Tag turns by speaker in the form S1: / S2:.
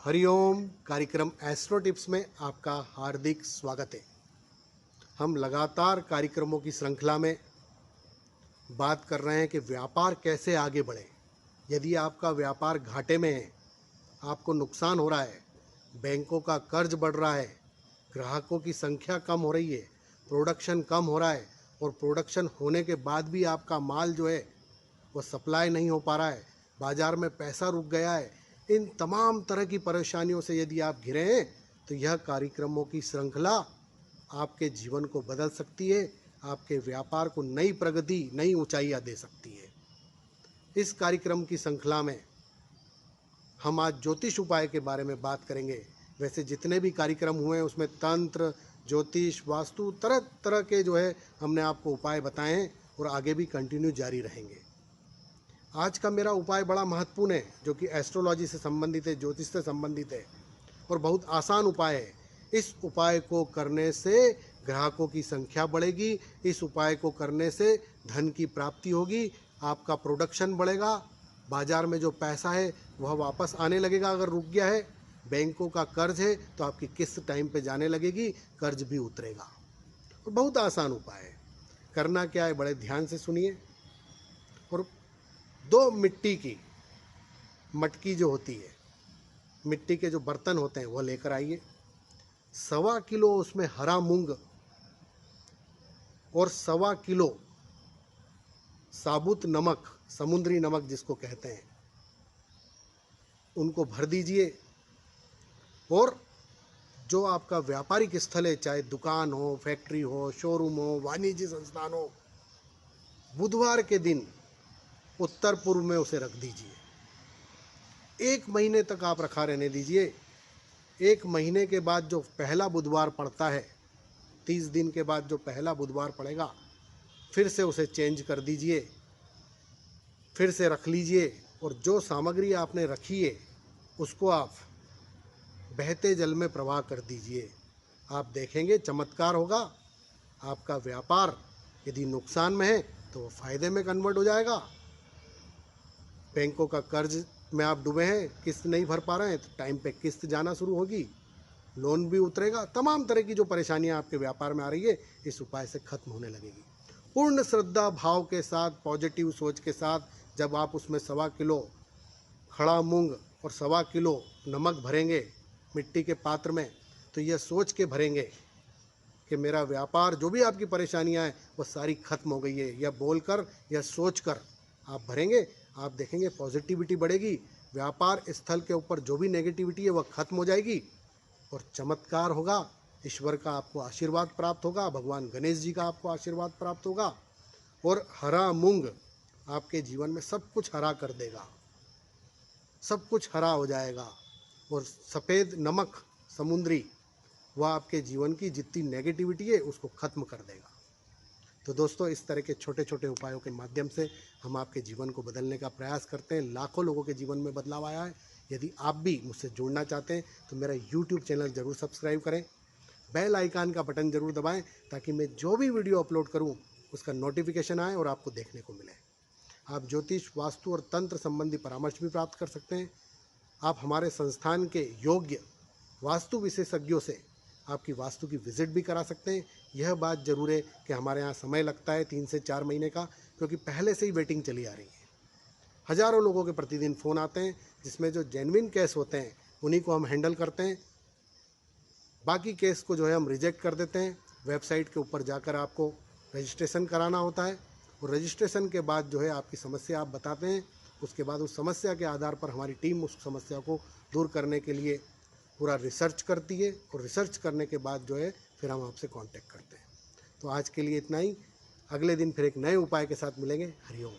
S1: हरिओम। कार्यक्रम astro tips में आपका हार्दिक स्वागत है। हम लगातार कार्यक्रमों की श्रृंखला में बात कर रहे हैं कि व्यापार कैसे आगे बढ़े। यदि आपका व्यापार घाटे में है, आपको नुकसान हो रहा है, बैंकों का कर्ज बढ़ रहा है, ग्राहकों की संख्या कम हो रही है, प्रोडक्शन कम हो रहा है और प्रोडक्शन होने के बाद भी आपका माल जो है वो सप्लाई नहीं हो पा रहा है, बाज़ार में पैसा रुक गया है, इन तमाम तरह की परेशानियों से यदि आप घिरे हैं तो यह कार्यक्रमों की श्रृंखला आपके जीवन को बदल सकती है, आपके व्यापार को नई प्रगति, नई ऊंचाइयां दे सकती है। इस कार्यक्रम की श्रृंखला में हम आज ज्योतिष उपाय के बारे में बात करेंगे। वैसे जितने भी कार्यक्रम हुए हैं उसमें तंत्र, ज्योतिष, वास्तु, तरह तरह के जो है हमने आपको उपाय बताए हैं और आगे भी कंटिन्यू जारी रहेंगे। आज का मेरा उपाय बड़ा महत्वपूर्ण है, जो कि एस्ट्रोलॉजी से संबंधित है, ज्योतिष से संबंधित है और बहुत आसान उपाय है। इस उपाय को करने से ग्राहकों की संख्या बढ़ेगी, इस उपाय को करने से धन की प्राप्ति होगी, आपका प्रोडक्शन बढ़ेगा, बाजार में जो पैसा है वह वापस आने लगेगा। अगर रुक गया है, बैंकों का कर्ज है तो आपकी किस्त टाइम पे जाने लगेगी, कर्ज भी उतरेगा। और बहुत आसान उपाय है। करना क्या है, बड़े ध्यान से सुनिए। और 2 मिट्टी की मटकी जो होती है, मिट्टी के जो बर्तन होते हैं वह लेकर आइए। 1.25 किलो उसमें हरा मूंग और 1.25 किलो साबुत नमक, समुद्री नमक जिसको कहते हैं, उनको भर दीजिए। और जो आपका व्यापारिक स्थल है, चाहे दुकान हो, फैक्ट्री हो, शोरूम हो, वाणिज्य संस्थान हो, बुधवार के दिन उत्तर पूर्व में उसे रख दीजिए। 1 महीने तक आप रखा रहने दीजिए। 1 महीने के बाद जो पहला बुधवार पड़ता है, 30 दिन के बाद जो पहला बुधवार पड़ेगा, फिर से उसे चेंज कर दीजिए, फिर से रख लीजिए। और जो सामग्री आपने रखी है उसको आप बहते जल में प्रवाह कर दीजिए। आप देखेंगे चमत्कार होगा। आपका व्यापार यदि नुकसान में है तो वो फायदे में कन्वर्ट हो जाएगा। बैंकों का कर्ज में आप डूबे हैं, किस्त नहीं भर पा रहे हैं, तो टाइम पे किस्त जाना शुरू होगी, लोन भी उतरेगा। तमाम तरह की जो परेशानियां आपके व्यापार में आ रही है, इस उपाय से खत्म होने लगेगी। पूर्ण श्रद्धा भाव के साथ, पॉजिटिव सोच के साथ जब आप उसमें 1.25 किलो खड़ा मूंग और 1.25 किलो नमक भरेंगे मिट्टी के पात्र में, तो यह सोच के भरेंगे कि मेरा व्यापार, जो भी आपकी परेशानियां हैं वो सारी खत्म हो गई है। यह बोलकर, यह सोचकर आप भरेंगे, आप देखेंगे पॉजिटिविटी बढ़ेगी, व्यापार स्थल के ऊपर जो भी नेगेटिविटी है वह खत्म हो जाएगी और चमत्कार होगा। ईश्वर का आपको आशीर्वाद प्राप्त होगा, भगवान गणेश जी का आपको आशीर्वाद प्राप्त होगा और हरा मूंग आपके जीवन में सब कुछ हरा कर देगा, सब कुछ हरा हो जाएगा। और सफ़ेद नमक समुद्री, वह आपके जीवन की जितनी नेगेटिविटी है उसको खत्म कर देगा। तो दोस्तों, इस तरह के छोटे छोटे उपायों के माध्यम से हम आपके जीवन को बदलने का प्रयास करते हैं। लाखों लोगों के जीवन में बदलाव आया है। यदि आप भी मुझसे जुड़ना चाहते हैं तो मेरा YouTube चैनल ज़रूर सब्सक्राइब करें, बेल आइकन का बटन ज़रूर दबाएं, ताकि मैं जो भी वीडियो अपलोड करूं उसका नोटिफिकेशन आए और आपको देखने को मिले। आप ज्योतिष, वास्तु और तंत्र संबंधी परामर्श भी प्राप्त कर सकते हैं। आप हमारे संस्थान के योग्य वास्तु विशेषज्ञों से आपकी वास्तु की विजिट भी करा सकते हैं। यह बात ज़रूर है कि हमारे यहाँ समय लगता है 3 से 4 महीने का, क्योंकि पहले से ही वेटिंग चली आ रही है। हज़ारों लोगों के प्रतिदिन फ़ोन आते हैं, जिसमें जो जेन्युइन केस होते हैं उन्हीं को हम हैंडल करते हैं। बाकी केस को जो है हम रिजेक्ट कर देते हैं। वेबसाइट के ऊपर जाकर आपको रजिस्ट्रेशन कराना होता है और रजिस्ट्रेशन के बाद जो है आपकी समस्या आप बताते हैं। उसके बाद उस समस्या के आधार पर हमारी टीम उस समस्या को दूर करने के लिए पूरा रिसर्च करती है और रिसर्च करने के बाद जो है फिर हम आपसे कांटेक्ट करते हैं। तो आज के लिए इतना ही। अगले दिन फिर एक नए उपाय के साथ मिलेंगे। हरिओम।